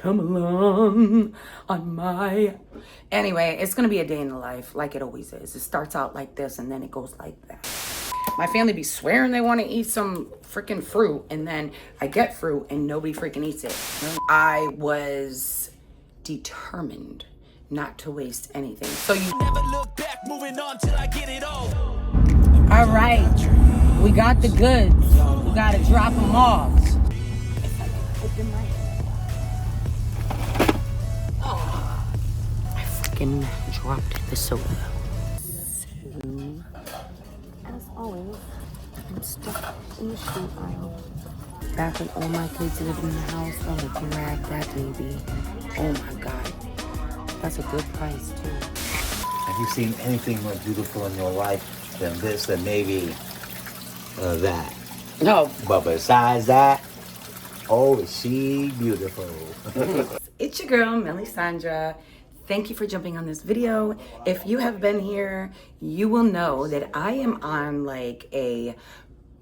come along on my... Anyway, it's gonna be a day in the life like it always is. It starts out like this and then it goes like that. My family be swearing they want to eat some freaking fruit, and then I get fruit and nobody freaking eats it. I was determined not to waste anything. So you never look back, moving on till I get it all. All right, we got the goods. We gotta drop them off. Oh, I freaking dropped the soda. So, as always, I'm stuck in the shoe aisle. Back when all my kids lived in the house, I would drag that baby. Oh my God. That's a good price too. Have you seen anything more beautiful in your life than this, than maybe that? No. But besides that, oh, is she beautiful? It's your girl, Melisandra. Thank you for jumping on this video. If you have been here, you will know that I am on like a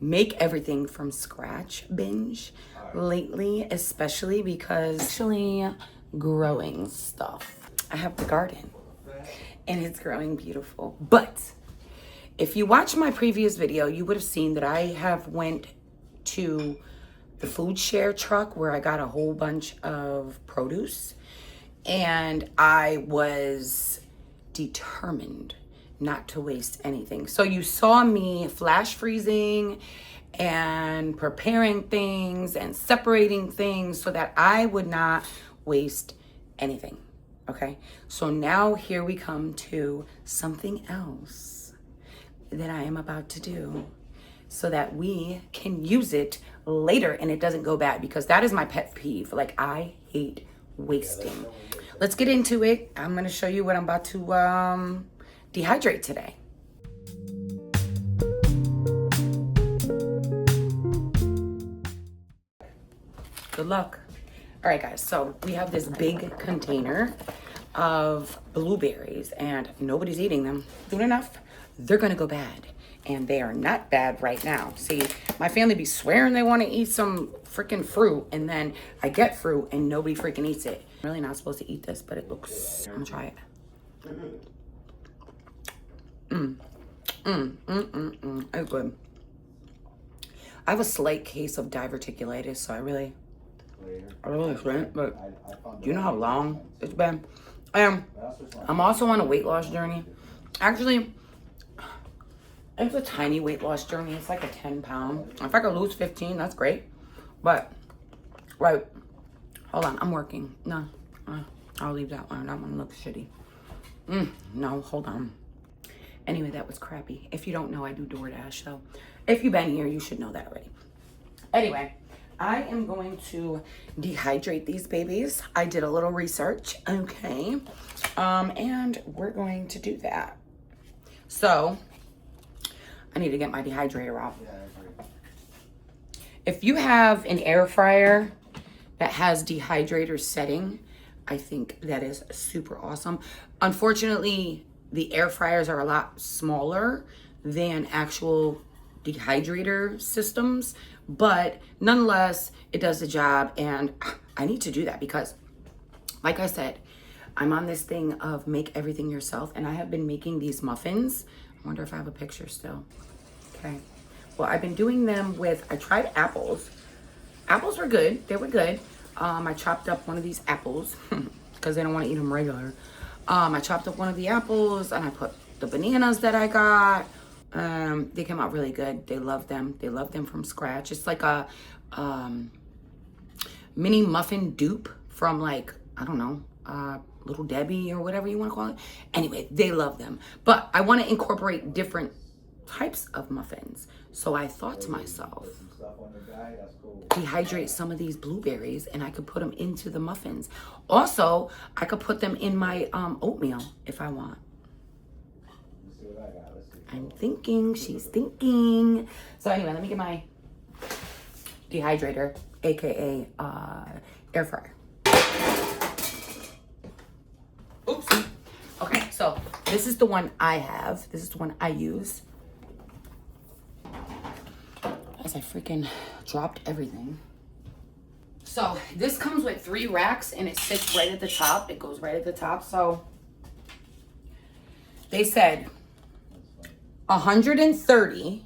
make everything from scratch binge lately, especially because actually growing stuff. I have the garden and it's growing beautiful. But if you watch my previous video, you would have seen that I have went to the food share truck where I got a whole bunch of produce, and I was determined not to waste anything. So you saw me flash freezing and preparing things and separating things so that I would not waste anything. Okay, so now here we come to something else that I am about to do so that we can use it later and it doesn't go bad, because that is my pet peeve. Like, I hate wasting. Let's get into it. I'm gonna show you what I'm about to dehydrate today. Good luck. All right, guys, so we have this big container of blueberries and nobody's eating them. Soon enough, they're gonna go bad. And they are not bad right now. See, my family be swearing they want to eat some freaking fruit, and then I get fruit and nobody freaking eats it. I'm really not supposed to eat this, but it looks... I'm gonna try it. It's good. I have a slight case of diverticulitis, so I really shouldn't, but do you know how long it's been? I'm also on a weight loss journey. Actually, it's a tiny weight loss journey. It's like a 10 pound. If I could lose 15, that's great. But, right, hold on, I'm working. No, I'll leave that one. That one looks shitty. No, hold on. Anyway, that was crappy. If you don't know, I do Doordash. So if you've been here, you should know that already. Anyway, I am going to dehydrate these babies. I did a little research, okay? And we're going to do that. So I need to get my dehydrator out. If you have an air fryer that has dehydrator setting, I think that is super awesome. Unfortunately, the air fryers are a lot smaller than actual dehydrator systems, but nonetheless, it does the job, and I need to do that because, like I said, I'm on this thing of make everything yourself, and I have been making these muffins. I wonder if I have a picture still. Okay. Well, I've been doing them with, I tried apples. Apples were good. They were good. I chopped up one of these apples because they don't want to eat them regular. I chopped up one of the apples and I put the bananas that I got. They came out really good. They love them. They love them from scratch. It's like a mini muffin dupe from, like, I don't know, Little Debbie or whatever you want to call it. Anyway, they love them. But I want to incorporate different types of muffins. So I thought to myself, dehydrate some of these blueberries and I could put them into the muffins. Also, I could put them in my oatmeal if I want. I'm thinking, she's thinking. So anyway, let me get my dehydrator, aka air fryer. Oopsie. Okay, so this is the one I have. This is the one I use. As I freaking dropped everything. So this comes with 3 racks and it sits right at the top. It goes right at the top. So they said 130.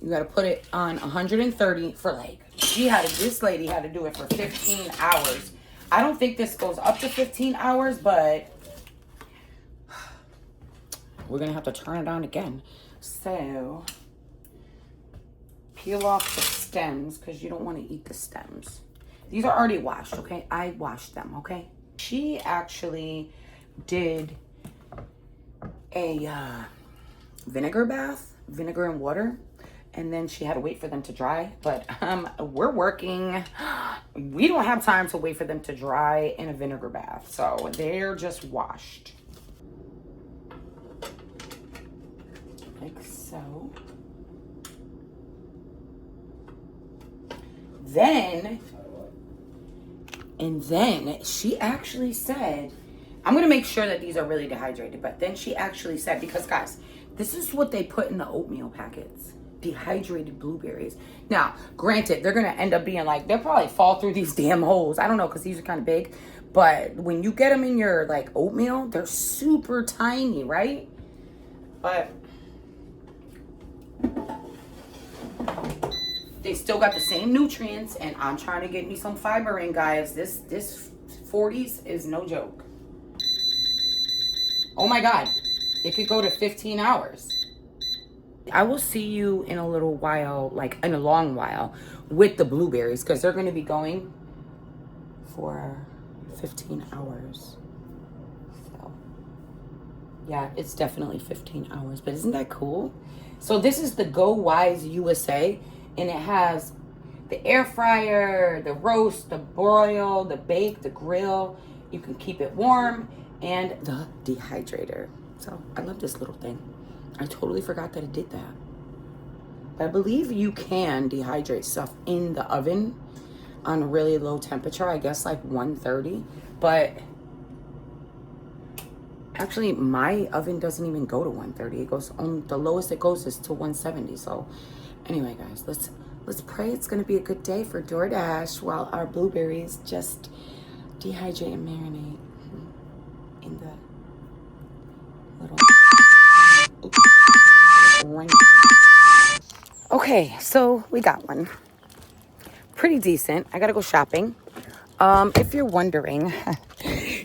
You got to put it on 130 for like, this lady had to do it for 15 hours. I don't think this goes up to 15 hours, but we're going to have to turn it on again. So peel off the stems because you don't want to eat the stems. These are already washed, okay? I washed them, okay? She actually did a vinegar bath, vinegar and water, and then she had to wait for them to dry. But we're working. We don't have time to wait for them to dry in a vinegar bath, so they're just washed. Like so. Then she actually said, I'm going to make sure that these are really dehydrated, but then she actually said, because guys, this is what they put in the oatmeal packets, dehydrated blueberries. Now, granted, they're going to end up being like, they'll probably fall through these damn holes. I don't know, because these are kind of big, but when you get them in your like oatmeal, they're super tiny, right? But they still got the same nutrients, and I'm trying to get me some fiber in, guys. This 40s is no joke. Oh my God, it could go to 15 hours. I will see you in a little while, like in a long while, with the blueberries, because they're going to be going for 15 hours. So yeah, it's definitely 15 hours, but isn't that cool? So this is the Go Wise USA, and it has the air fryer, the roast, the broil, the bake, the grill. You can keep it warm, and the dehydrator. So I love this little thing. I totally forgot that it did that. But I believe you can dehydrate stuff in the oven on a really low temperature, I guess like 130. But actually my oven doesn't even go to 130. It goes on, the lowest it goes is to 170. So anyway, guys, let's pray it's gonna be a good day for DoorDash while our blueberries just dehydrate and marinate in the little ring. Okay, so we got one. Pretty decent. I gotta go shopping. If you're wondering,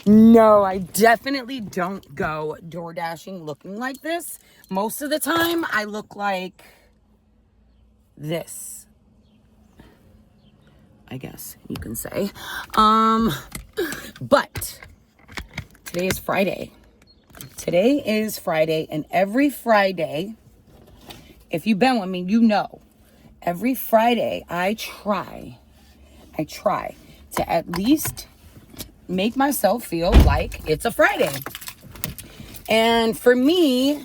no, I definitely don't go DoorDashing looking like this. Most of the time, I look like this, I guess you can say. But today is Friday. Today is Friday, and every Friday, if you've been with me, you know, every Friday I try to at least make myself feel like it's a Friday. And for me,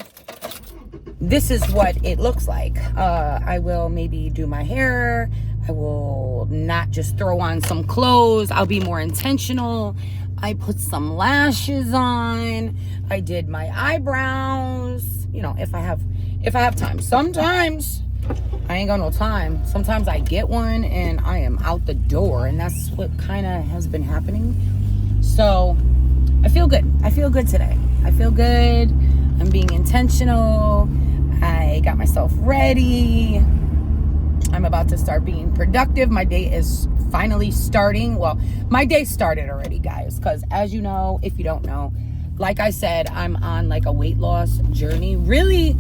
this is what it looks like. I will maybe do my hair. I will not just throw on some clothes. I'll be more intentional. I put some lashes on. I did my eyebrows. You know, if I have time. Sometimes I ain't got no time. Sometimes I get one and I am out the door, and that's what kind of has been happening. So I feel good. I feel good today. I feel good. I'm being intentional. I got myself ready. I'm about to start being productive. My day is finally starting. Well, my day started already, guys, because as you know, if you don't know, like I said, I'm on like a weight loss journey. Really,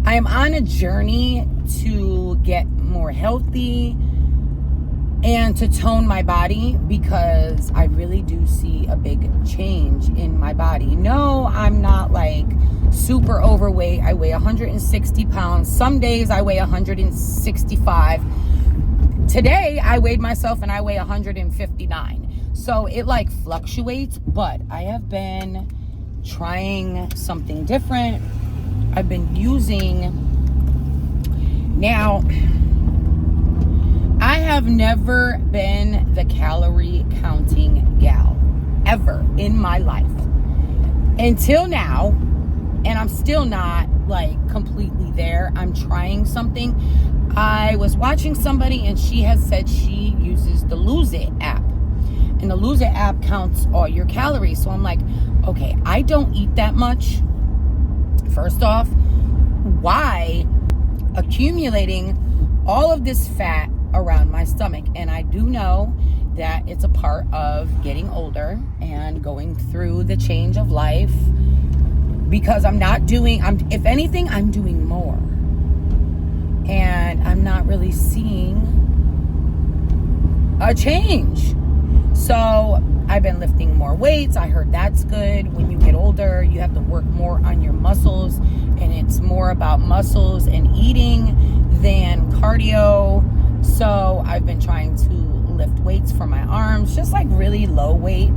I am on a journey to get more healthy and to tone my body, because I really do see a big change in my body. No, I'm not like super overweight. I weigh 160 pounds. Some days I weigh 165. Today I weighed myself and I weigh 159. So it like fluctuates, but I have been trying something different. I've been using, now I have never been the calorie counting gal ever in my life until now, and I'm still not like completely there. I'm trying something. I was watching somebody and she has said she uses the Lose It app. And the Lose It app counts all your calories. So I'm like, okay, I don't eat that much. First off, why accumulating all of this fat around my stomach? And I do know that it's a part of getting older and going through the change of life, because if anything, I'm doing more. And I'm not really seeing a change. So I've been lifting more weights. I heard that's good. When you get older, you have to work more on your muscles, and it's more about muscles and eating than cardio. So I've been trying to lift weights for my arms, just like really low weight,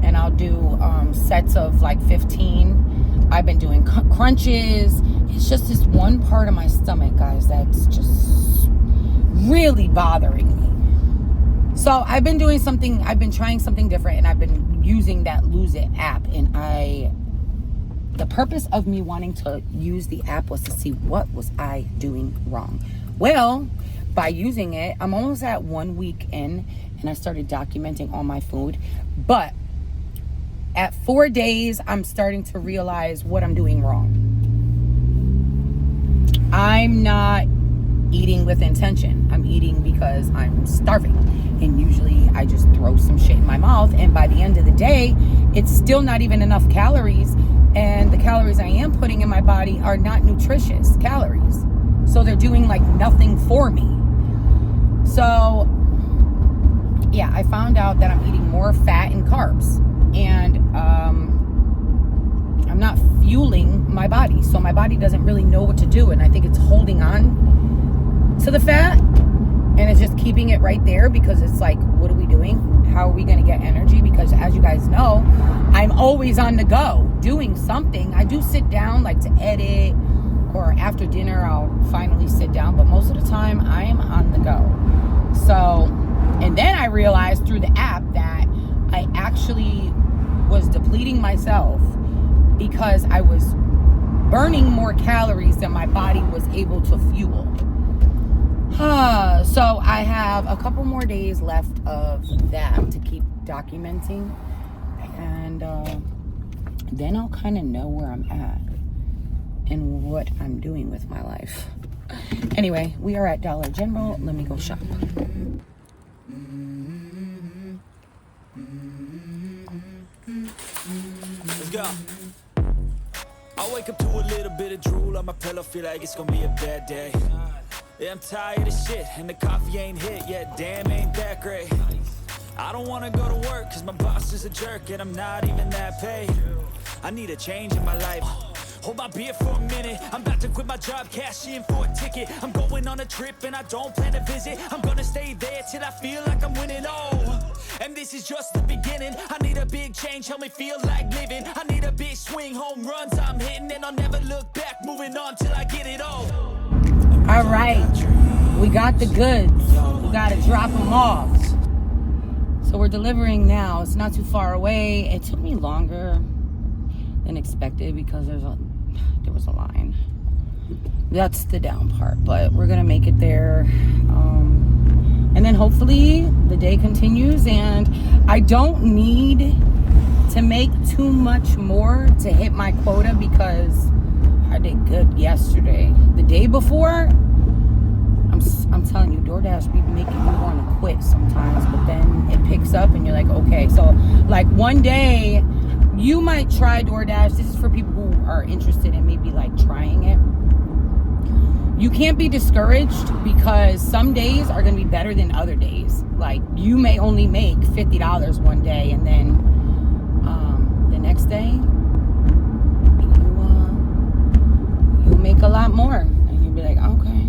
and I'll do sets of like 15. I've been doing crunches. It's just this one part of my stomach, guys, that's just really bothering me. So I've been trying something different, and I've been using that Lose It app. And the purpose of me wanting to use the app was to see what was I doing wrong. Well, by using it, I'm almost at 1 week in, and I started documenting all my food. But at 4 days, I'm starting to realize what I'm doing wrong. I'm not eating with intention. I'm eating because I'm starving. And usually I just throw some shit in my mouth, and by the end of the day, it's still not even enough calories. And the calories I am putting in my body are not nutritious calories. So they're doing like nothing for me. So yeah, I found out that I'm eating more fat and carbs, and I'm not fueling my body. So my body doesn't really know what to do. And I think it's holding on to the fat, and it's just keeping it right there, because it's like, what are we doing? How are we going to get energy? Because as you guys know, I'm always on the go doing something. I do sit down like to edit, or after dinner I'll finally sit down, but most of the time I am on the go. So, and then I realized through the app that I actually was depleting myself, because I was burning more calories than my body was able to fuel. So I have a couple more days left of that to keep documenting, and then I'll kind of know where I'm at and what I'm doing with my life. Anyway, we are at Dollar General. Let me go shop. Let's go. I wake up to a little bit of drool on my pillow, feel like it's gonna be a bad day. Yeah, I'm tired of shit, and the coffee ain't hit yet, damn, ain't that great. I don't wanna go to work, cause my boss is a jerk, and I'm not even that paid. I need a change in my life. Hold my beer for a minute, I'm about to quit my job, cash in for a ticket. I'm going on a trip and I don't plan to visit. I'm gonna stay there till I feel like I'm winning, oh. And this is just the beginning. I need a big change, help me feel like living. I need a big swing, home runs I'm hitting, and I'll never look back, moving on till I get it all. All right, we got the goods. We gotta drop them off. So we're delivering now. It's not too far away. It took me longer than expected because there was a line. That's the down part, but we're gonna make it there. And then hopefully the day continues, and I don't need to make too much more to hit my quota, because I did good yesterday. The day before, I'm telling you, DoorDash be making you want to quit sometimes, but then it picks up and you're like, okay. So like one day you might try DoorDash. This is for people who are interested in maybe like trying it. You can't be discouraged, because some days are going to be better than other days. Like you may only make $50 one day, and then the next day you'll make a lot more, and you'll be like, okay,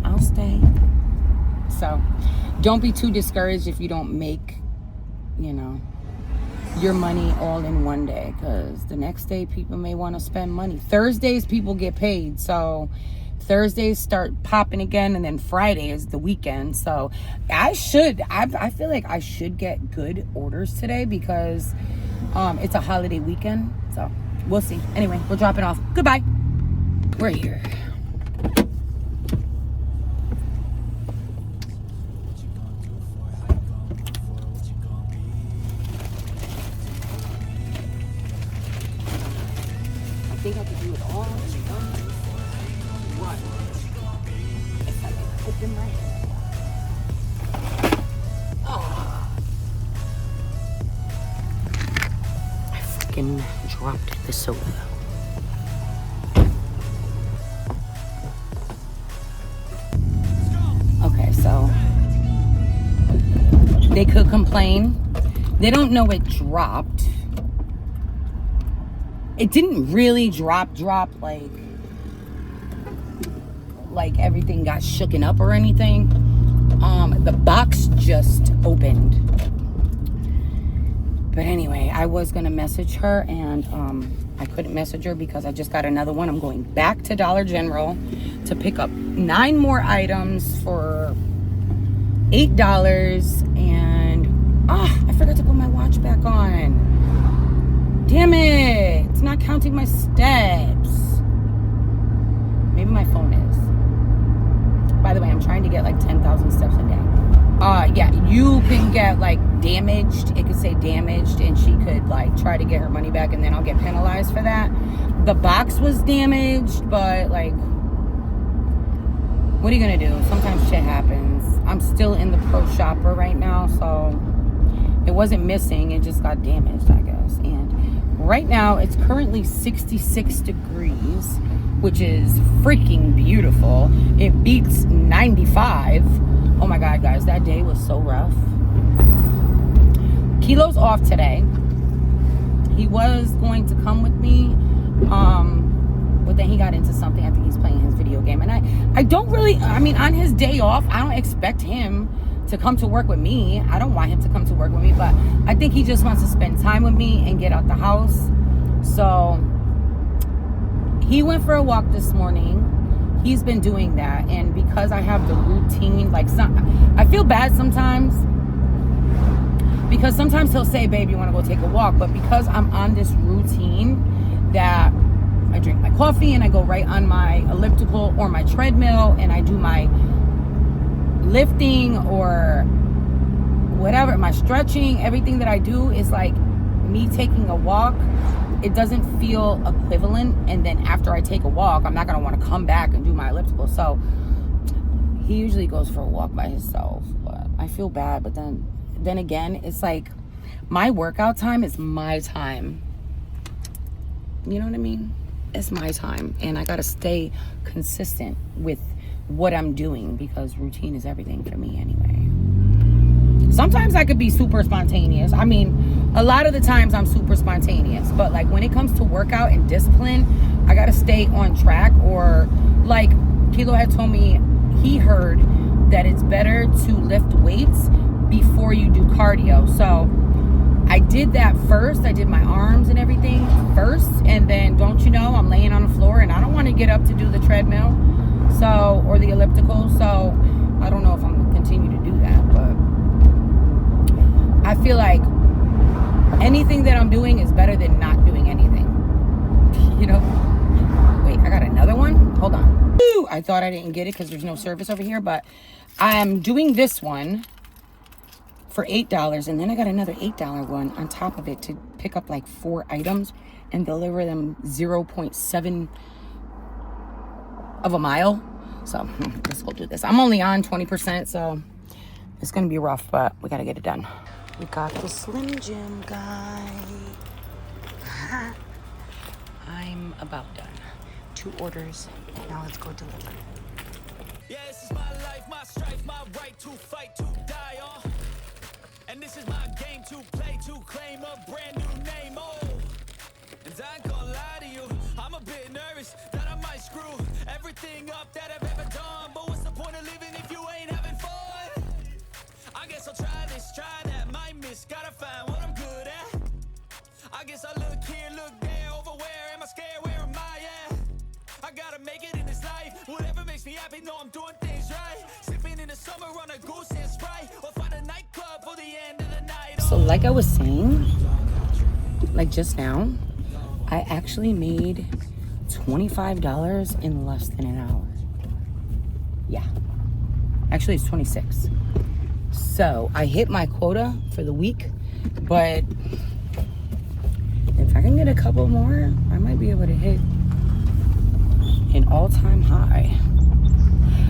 I'll stay. So don't be too discouraged if you don't make, your money all in one day, because the next day people may want to spend money. Thursdays people get paid, so Thursdays start popping again, and then Friday is the weekend. So I feel like I should get good orders today, because it's a holiday weekend. So we'll see. Anyway, we're dropping off. Goodbye. We're here. have to do it all in one run. If I can open my head. Oh. I freaking dropped the soda. Okay, so they could complain. They don't know it dropped. It didn't really drop like everything got shooken up or anything. The box just opened. But anyway, I was gonna message her and I couldn't message her because I just got another one. I'm going back to Dollar General to pick up 9 more items for $8, and I forgot to put my watch back on. Damn it, it's not counting my steps. Maybe my phone is. By the way, I'm trying to get like 10,000 steps a day. Yeah, you can get like damaged. It could say damaged, and she could like try to get her money back, and then I'll get penalized for that. The box was damaged, but like, what are you gonna do? Sometimes shit happens. I'm still in the pro shopper right now, so it wasn't missing, it just got damaged, I guess. And right now it's currently 66 degrees, which is freaking beautiful. It beats 95. Oh my god, guys, that day was so rough. Kilo's off today. He was going to come with me, but then he got into something. I think he's playing his video game, and I don't really, I mean, on his day off, I don't expect him to come to work with me. I don't want him to come to work with me, but I think he just wants to spend time with me and get out the house. So he went for a walk this morning. He's been doing that, and because I have the routine, like I feel bad sometimes because sometimes he'll say, babe, you want to go take a walk, but because I'm on this routine that I drink my coffee and I go right on my elliptical or my treadmill and I do my lifting or whatever, my stretching, everything that I do is like me taking a walk. It doesn't feel equivalent, and then after I take a walk, I'm not going to want to come back and do my elliptical. So he usually goes for a walk by himself, but I feel bad. But then again, it's like my workout time is my time. You know what I mean? It's my time, and I got to stay consistent with what I'm doing because routine is everything for me anyway. Sometimes I could be super spontaneous. I mean, a lot of the times I'm super spontaneous, but like when it comes to workout and discipline, I got to stay on track. Or like Kilo had told me, he heard that it's better to lift weights before you do cardio. So I did that first. I did my arms and everything first, and then don't you know, I'm laying on the floor and I don't want to get up to do the treadmill, so, or the elliptical. So I don't know if I'm gonna continue to do that, but I feel like anything that I'm doing is better than not doing anything. You know? Wait, I got another one? Hold on. Ooh, I thought I didn't get it because there's no service over here, but I'm doing this one for $8, and then I got another $8 one on top of it to pick up like 4 items and deliver them 0.7 of a mile. So let's go do this. I'm only on 20%, so it's gonna be rough, but we gotta get it done. We got the Slim Jim guy. I'm about done. 2 orders. Now let's go deliver. Yeah, this is my life, my strife, my right to fight, to die on. And this is my game to play, to claim a brand new name. Oh, and I ain't gonna lie to you, I'm a bit nervous that I might screw everything up that I've ever done. But what's the point of living if you ain't having fun? I guess I'll try this, try that, might miss, gotta find what I'm good at. I guess I look here, look there, over where am I scared, where am I at? I gotta make it in this life, whatever makes me happy, know I'm doing things right. Sipping in the summer on a goose and Sprite, or find a nightclub for the end of the night. So like I was saying, like just now, I actually made $25 in less than an hour. Yeah, actually it's 26. So I hit my quota for the week, but if I can get a couple more, I might be able to hit an all-time high.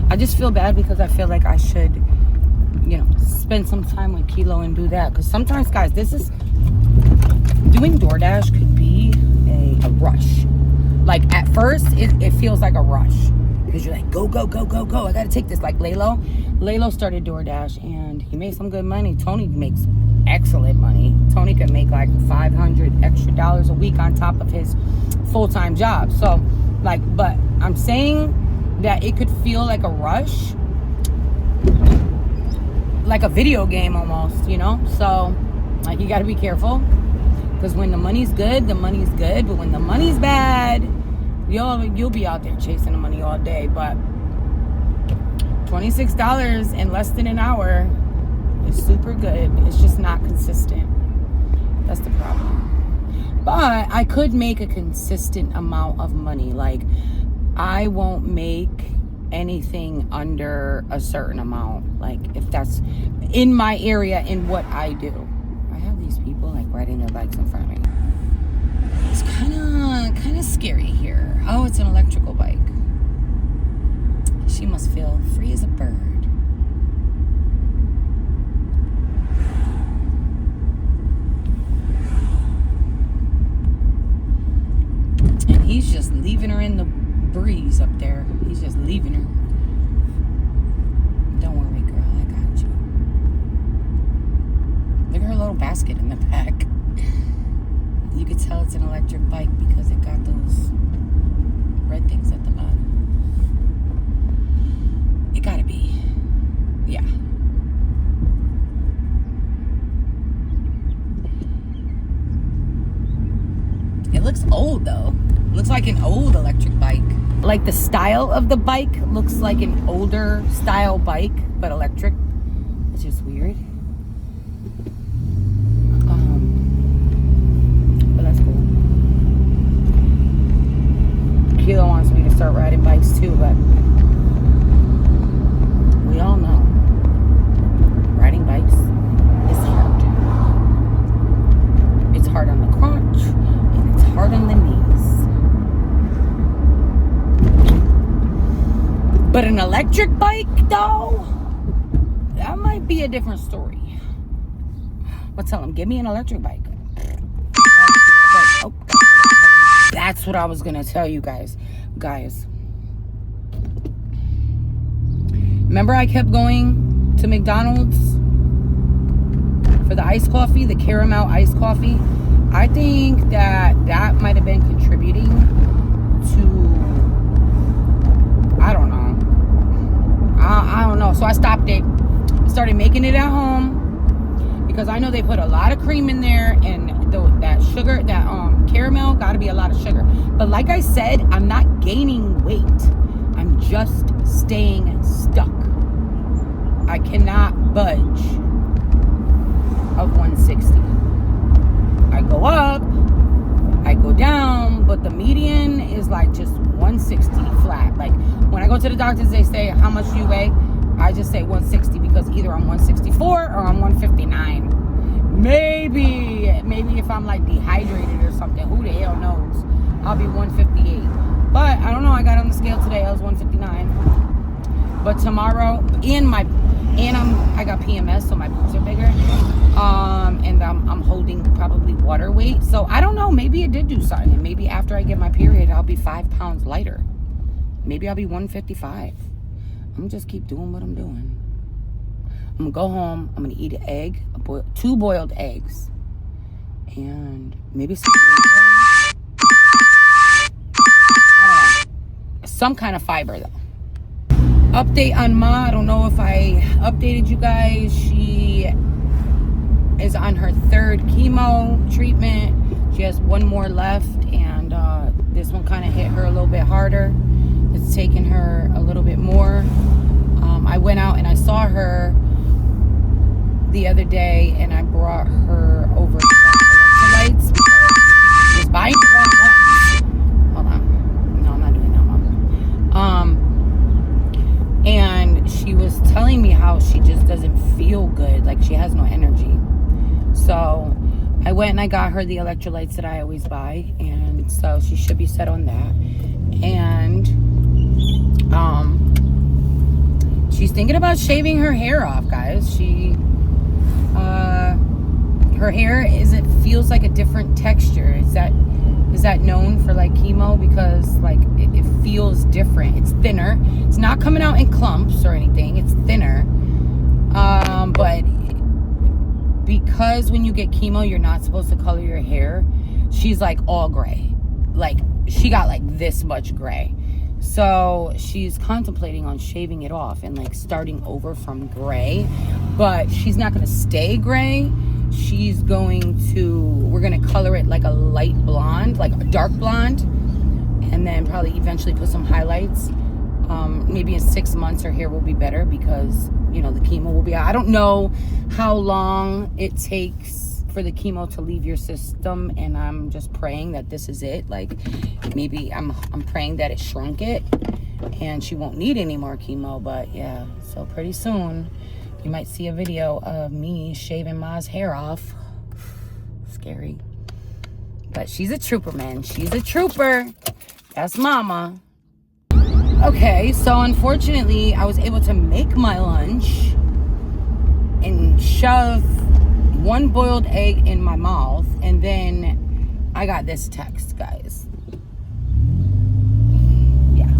I just feel bad because I feel like I should, you know, spend some time with Kilo and do that. Because sometimes, guys, doing DoorDash could be a rush. Like, at first, it feels like a rush. Because you're like, go, go, go, go, go. I got to take this. Like, Lalo started DoorDash, and he made some good money. Tony makes excellent money. Tony can make like $500 extra a week on top of his full-time job. So, like, but I'm saying that it could feel like a rush. Like a video game almost, you know? So, like, you got to be careful. Because when the money's good, the money's good. But when the money's bad, you'll be out there chasing the money all day. But $26 in less than an hour is super good. It's just not consistent. That's the problem. But I could make a consistent amount of money. Like, I won't make anything under a certain amount. Like, if that's in my area, in what I do. I have these people like riding their bikes in front of me. It's kind of scary here. Oh, it's an electrical bike. She must feel free as a bird. And he's just leaving her in the breeze up there. He's just leaving her. Don't worry, girl, I got you. Look at her little basket in the back. You could tell it's an electric bike because it got those red things at the bottom. It gotta be. Yeah. It looks old though. Looks like an old electric bike. Like the style of the bike looks like an older style bike, but electric. It's just weird. But that's cool. Kilo wants me to start riding bikes too, but we all know riding bikes is hard. It's hard on the crotch and it's hard on the knees. But an electric bike, though, that might be a different story. But tell them, give me an electric bike. Oh, that's what I was going to tell you guys. Remember I kept going to McDonald's for the iced coffee, the caramel iced coffee? I think that might have been contributing to, I don't know. I don't know. So I stopped it. Started making it at home because I know they put a lot of cream in there, and that sugar, that caramel, got to be a lot of sugar. But like I said, I'm not gaining weight. I'm just staying stuck. I cannot budge of 160. I go up, I go down, but the median is like just 160 flat. Like when I go to the doctors, they say, how much do you weigh? I just say 160 because either I'm 164 or I'm 159. Maybe if I'm like dehydrated or something, who the hell knows? I'll be 158. But I don't know, I got on the scale today, I was 159. But tomorrow, I got PMS, so my boobs are bigger. And I'm holding probably water weight. So I don't know, maybe it did do something. And maybe after I get my period, I'll be 5 pounds lighter. Maybe I'll be 155. I'm gonna just keep doing what I'm doing. I'm gonna go home, I'm gonna eat an egg, 2 boiled eggs. And maybe some I don't know. Some kind of fiber though. Update on Ma. I don't know if I updated you guys. She is on her 3rd chemo treatment. She has 1 more left, and this one kind of hit her a little bit harder. It's taken her a little bit more. I went out and I saw her the other day, and I brought her over some electrolytes because she was buying the wrong ones. Hold on. No, I'm not doing that, Mom. And she was telling me how she just doesn't feel good, like she has no energy. So I went and I got her the electrolytes that I always buy, and so she should be set on that. And She's thinking about shaving her hair off, guys. Her hair feels like a different texture. Is that known for like chemo? Because like it feels different. It's thinner. It's not coming out in clumps or anything. It's thinner. But because when you get chemo, you're not supposed to color your hair. She's like all gray. Like she got like this much gray. So she's contemplating on shaving it off and like starting over from gray. But she's not going to stay gray. We're going to color it like a light blonde, like a dark blonde. And then probably eventually put some highlights. Maybe in 6 months her hair will be better because, you know, the chemo will be out. I don't know how long it takes for the chemo to leave your system, and I'm just praying that this is it. Like maybe I'm praying that it shrunk it and she won't need any more chemo. But yeah, so pretty soon you might see a video of me shaving Ma's hair off. Scary. But she's a trooper, man. She's a trooper. That's mama. Okay, so unfortunately, I was able to make my lunch and shove one boiled egg in my mouth, and then I got this text, guys. Yeah.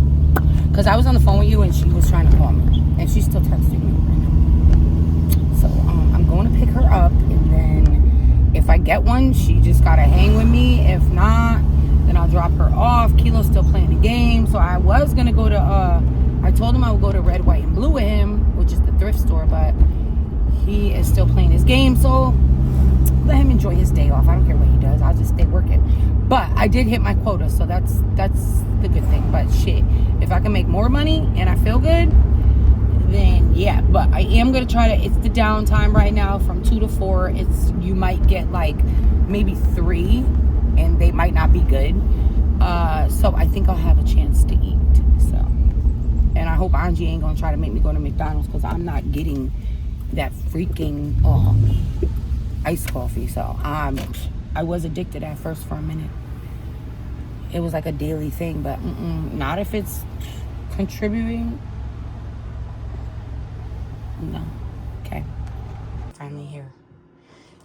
Because I was on the phone with you and she was trying to call me. And she's still texting me right now. So, I'm going to pick her up, and then if I get one, she just got to hang with me. If not, then I'll drop her off. Kilo's still playing the game. So I was going to go to, I told him I would go to Red, White, and Blue with him, which is the thrift store, but he is still playing his game. So let him enjoy his day off. I don't care what he does. I'll just stay working. But I did hit my quota, so that's the good thing. But shit, if I can make more money and I feel good, then yeah. But I am going to try to, it's the downtime right now from 2 to 4. You might get like maybe 3. And they might not be good. So I think I'll have a chance to eat. So, and I hope Angie ain't gonna try to make me go to McDonald's, because I'm not getting that freaking iced coffee. So I was addicted at first for a minute. It was like a daily thing, but not if it's contributing. No. Okay. Finally here.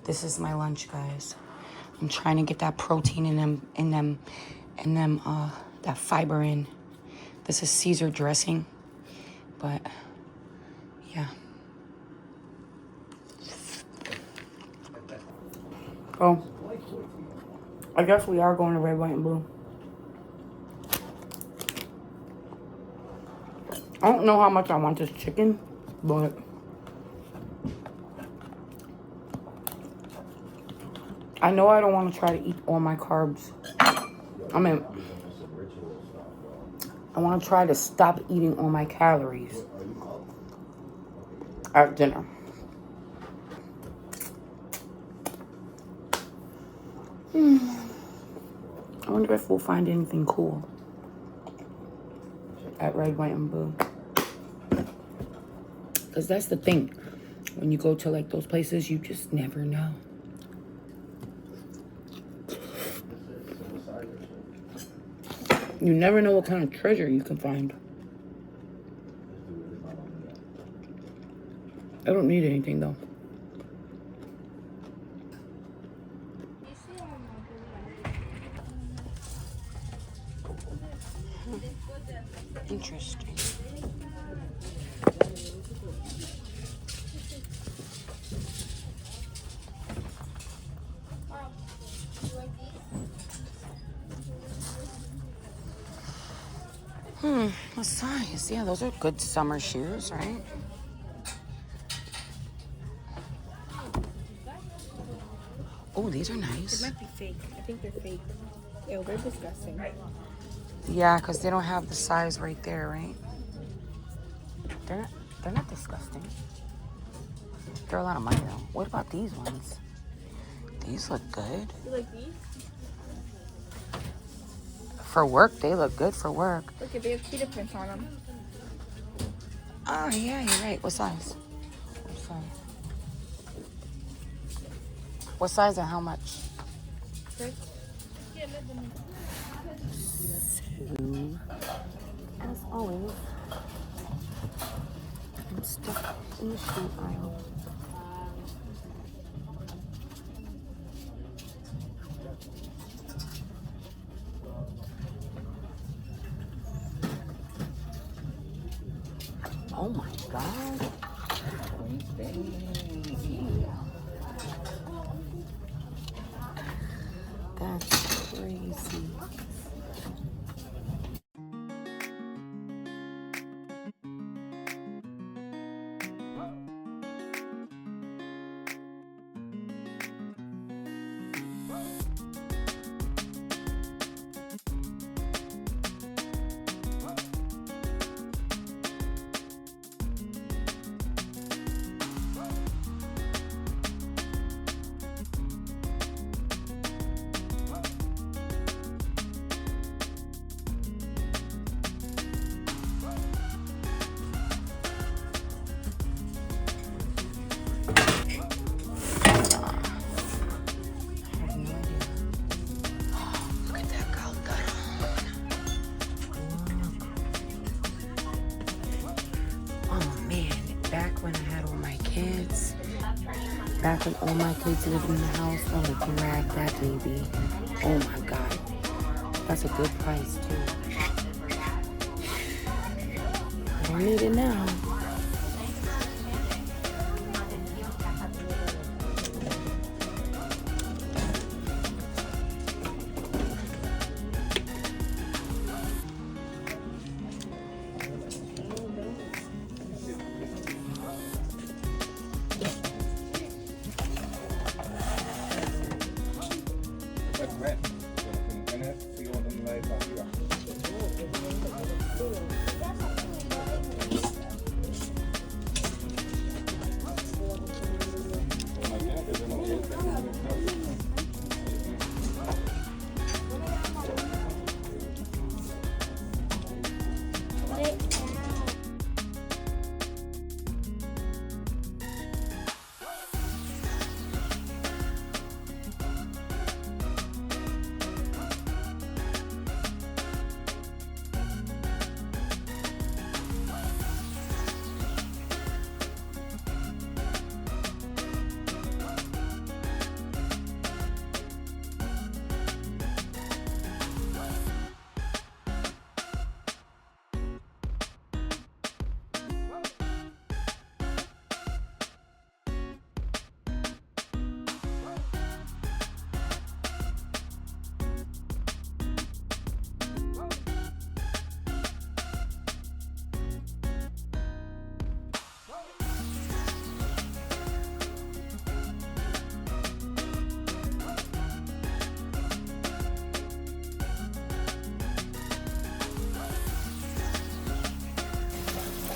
This is my lunch, guys. I'm trying to get that protein that fiber in. This is Caesar dressing, but yeah. Oh, I guess we are going to Red, White, and Blue. I don't know how much I want this chicken, but I know I don't want to try to eat all my carbs. I mean, I want to try to stop eating all my calories at dinner. I wonder if we'll find anything cool at Red, White, and Blue. Because that's the thing. When you go to like those places, you just never know. You never know what kind of treasure you can find. I don't need anything though. Interesting. What size? Yeah, those are good summer shoes, right? Oh, these are nice. They might be fake. I think they're fake. Ew, they're disgusting. Yeah, because they don't have the size right there, right? They're not disgusting. They're a lot of money though. What about these ones? These look good. You like these? For work, they look good for work. Look, they have cheetah prints on them. Oh, yeah, you're right. What size? What size? What size and how much? as always, I'm stuck in the shoe aisle. Oh my God. That's crazy. Back when I had all my kids, back when all my kids lived in the house, I would grab that baby. Oh my God. That's a good price too. I don't need it now.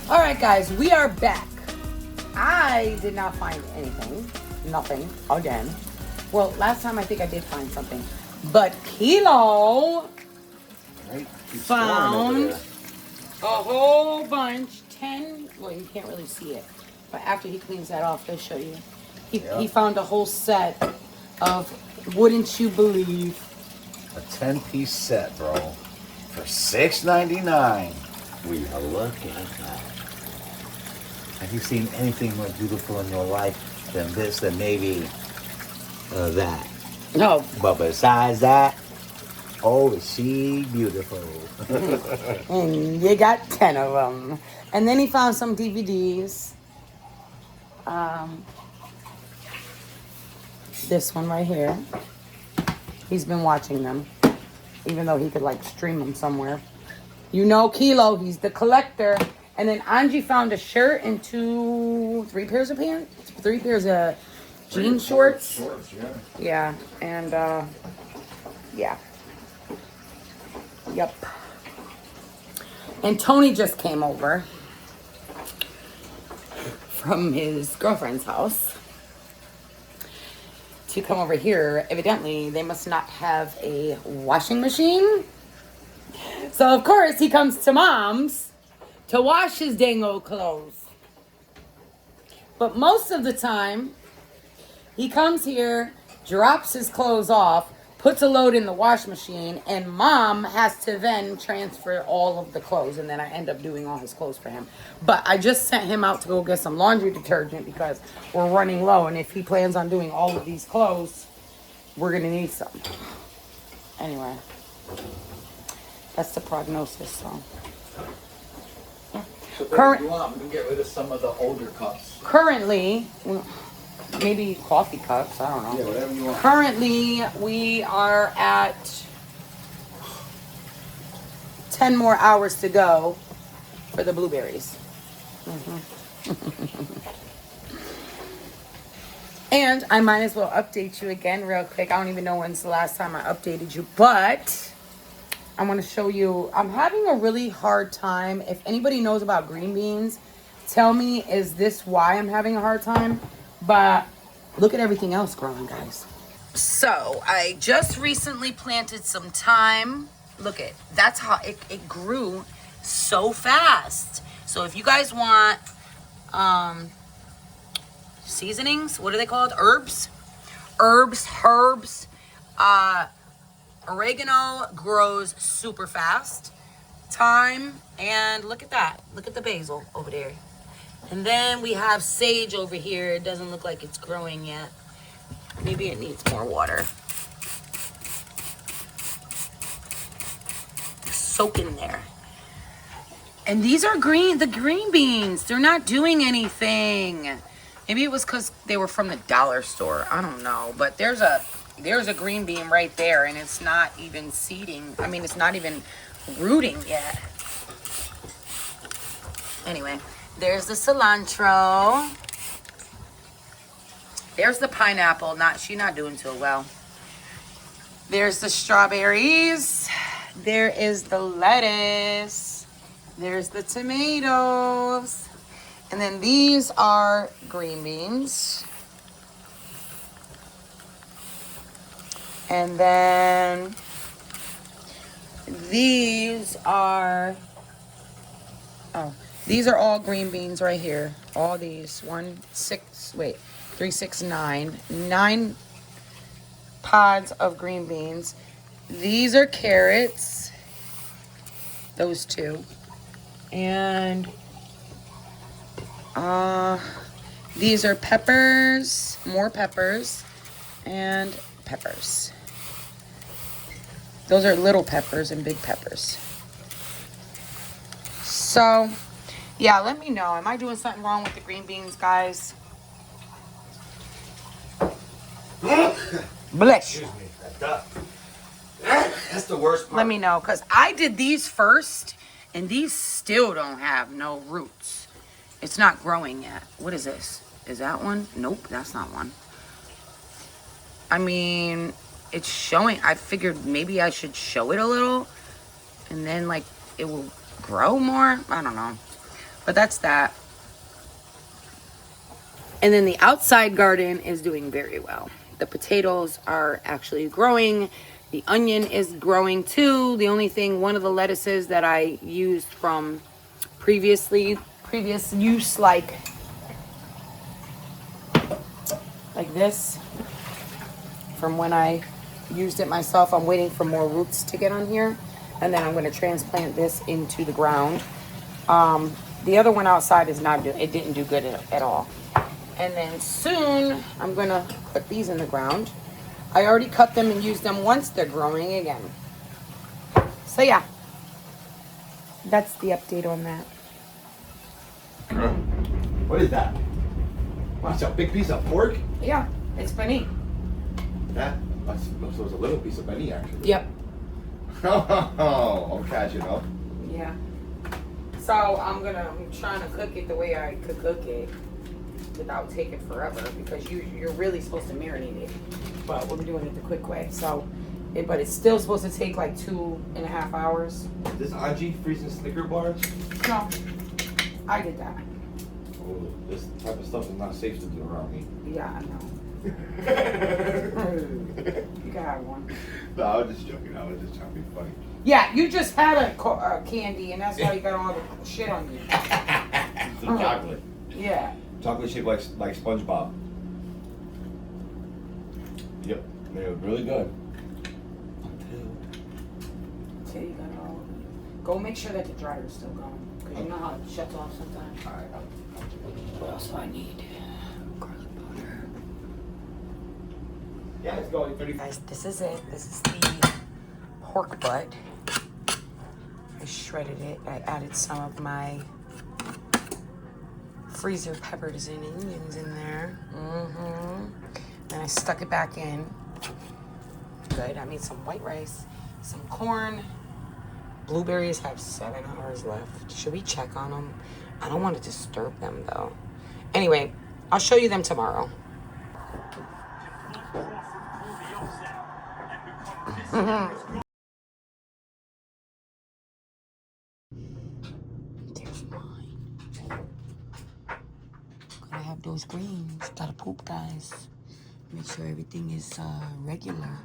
All right, guys, we are back. I did not find anything. Nothing. Again. Well, last time I think I did find something. But Kilo found a whole bunch. 10. Well, you can't really see it. But after he cleans that off, he'll show you. He found a whole set of, wouldn't you believe? A 10-piece set, bro. For $6.99. We are looking at that. Have you seen anything more beautiful in your life than this, than maybe that? No. But besides that, oh, is she beautiful? And you got 10 of them. And then he found some DVDs. This one right here. He's been watching them, even though he could like stream them somewhere. You know, Kilo, he's the collector. And then Angie found a shirt and 3 pairs of pants, 3 pairs of jean shorts. Yeah, and yeah. Yep. And Tony just came over from his girlfriend's house to come over here. Evidently, they must not have a washing machine. So, of course, he comes to Mom's to wash his dang old clothes. But most of the time, he comes here, drops his clothes off, puts a load in the wash machine, and Mom has to then transfer all of the clothes, and then I end up doing all his clothes for him. But I just sent him out to go get some laundry detergent because we're running low, and if he plans on doing all of these clothes, we're gonna need some. Anyway, that's the prognosis. So If you want, we can get rid of some of the older cups. currently, maybe coffee cups, I don't know. Yeah, whatever you want. Currently, we are at 10 more hours to go for the blueberries. And I might as well update you again real quick. I don't even know when's the last time I updated you, but I want to show you. I'm having a really hard time. If anybody knows about green beans, tell me, is this why I'm having a hard time? But look at everything else growing, guys. So I just recently planted some thyme. Look at, that's how it grew so fast. So if you guys want seasonings, what are they called? Herbs, oregano grows super fast. Thyme, and look at that. Look at the basil over there. And then we have sage over here. It doesn't look like it's growing yet. Maybe it needs more water. Soak in there. And these are the green beans. They're not doing anything. Maybe it was because they were from the dollar store. I don't know. But there's a green bean right there, and it's not even seeding. I mean, it's not even rooting yet. Anyway, there's the cilantro. There's the pineapple. She's not doing too well. There's the strawberries. There is the lettuce. There's the tomatoes. And then these are green beans. And then these are all green beans right here. All these 3, 6, 9 pods of green beans. These are carrots, those two, and these are peppers, more peppers, and peppers. Those are little peppers and big peppers. So, yeah, let me know. Am I doing something wrong with the green beans, guys? Bless you. That's the worst part. Let me know, because I did these first, and these still don't have no roots. It's not growing yet. What is this? Is that one? Nope, that's not one. I mean, it's showing. I figured maybe I should show it a little, and then, like, it will grow more. I don't know. But that's that. And then the outside garden is doing very well. The potatoes are actually growing. The onion is growing too. The only thing, one of the lettuces that I used from previous use, like this, from when I used it myself, I'm waiting for more roots to get on here, and then I'm going to transplant this into the ground. The other one outside it didn't do good at all. And then soon I'm going to put these in the ground. I already cut them and used them once. They're growing again. So yeah, that's the update on that. What is that? Wow, it's a big piece of pork? Yeah, it's funny. That was a little piece of bunny, actually. Yep. Oh, I'm catching up. Yeah. So I'm trying to cook it the way I could cook it without taking forever, because you're really supposed to marinate it, but we're doing it the quick way. So, but it's still supposed to take like 2.5 hours. Is this Angie freezing Snicker bars? No, I did that. Oh, this type of stuff is not safe to do around me. Yeah, I know. You can have one. No, I was just joking. I was just trying to be funny. Yeah, you just had a candy, and that's why you got all the shit on you. It's the chocolate. Yeah. Chocolate shaped like SpongeBob. Yep, they were really good. Okay, you got it all. Go make sure that the dryer's still going. Because you know how it shuts off sometimes. Alright, What else do I need? Garlic powder. yeah, it's going 30. Guys, this is it. This is the pork butt. I shredded it. I added some of my freezer peppers and onions in there. And I stuck it back in. Good. I made some white rice, some corn. Blueberries have 7 hours left. Should we check on them? I don't want to disturb them though. Anyway, I'll show you them tomorrow. There's mine. Gotta have those greens. Gotta poop, guys. Make sure everything is regular.